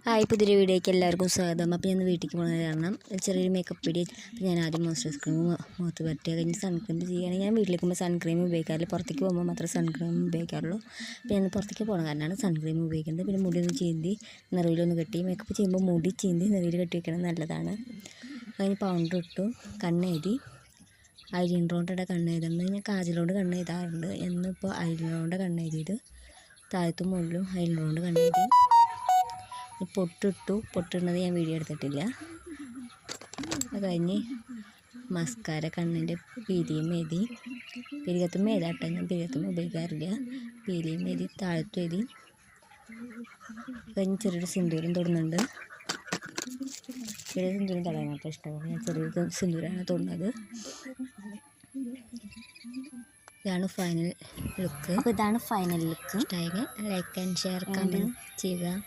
Hi, പുതിയൊരു വീഡിയോയ്ക്ക് എല്ലാവർക്കും സ്വാഗതം. അപ്പോൾ ഞാൻ വീട്ടിലേക്ക് പോകുന്നത് കാരണം ചെറിയൊരു മേക്കപ്പ് വീഡിയോ. അപ്പോൾ ഞാൻ ആദ്യം മോയ്സ്ചറൈസ് ക്രീം മുഖത്ത് പറ്റുക കഴിഞ്ഞ് സൺക്രീം ചെയ്യുകയാണെങ്കിൽ ഞാൻ വീട്ടിലേക്ക് പോകുമ്പോൾ സൺക്രീം ഉപയോഗിക്കാറില്ല. പുറത്തേക്ക് പോകുമ്പോൾ മാത്രമേ സൺക്രീം ഉപയോഗിക്കാറുള്ളൂ. അപ്പോൾ ഞാൻ പുറത്തേക്ക് പോകുന്ന കാരണമാണ് സൺക്രീം ഉപയോഗിക്കുന്നത്. പിന്നെ മുടിയൊന്ന് ചീന്തി നിറവിലൊന്ന് കെട്ടി മേക്കപ്പ് ചെയ്യുമ്പോൾ മുടി ചീന്തി നിറവിൽ കെട്ടി വയ്ക്കണം, നല്ലതാണ്. അതിന് പൗഡർ ഇട്ടു, കണ്ണെഴുതി. ഐലൈനറുകൊണ്ടാണ് കണ്ണെഴുതുന്നത്. ഞാൻ കാജലുകൊണ്ട് കണ്ണെഴുതാറുണ്ട്. എന്നിപ്പോൾ ഐലൈനറുകൊണ്ട് കണ്ണെഴുതിയത്. താഴത്തും മുകളിലും ഐലൈനറുകൊണ്ട് കണ്ണെഴുതി. പൊട്ടിട്ടു. പൊട്ടിടുന്നത് ഞാൻ വീഡിയോ എടുത്തിട്ടില്ല. അത് കഴിഞ്ഞ് മസ്കാര കണ്ണിൻ്റെ പീലിയും എഴുതി. പിരികത്തും എഴുതാട്ടോ, ഞാൻ പിരികത്തും ഉപയോഗിക്കാറില്ല. പീലിയും എഴുതി, താഴത്തും എഴുതി. കഴിഞ്ഞ് ചെറിയൊരു സിന്ദൂരം തൊടുന്നുണ്ട്. ചെറിയ സിന്ദൂരം തൊടാൻ മാത്രം ഇഷ്ടമാണ്. ഞാൻ ചെറിയൊരു സിന്ദൂരമാണ് തൊടുന്നത്. ഇതാണ് ഫൈനൽ ലുക്ക്. അപ്പോൾ ഇതാണ് ഫൈനൽ ലുക്ക്. ഇഷ്ടമായെങ്കിൽ ലൈക്ക് ആൻഡ് ഷെയർ കമൻറ്റ് ചെയ്യുക.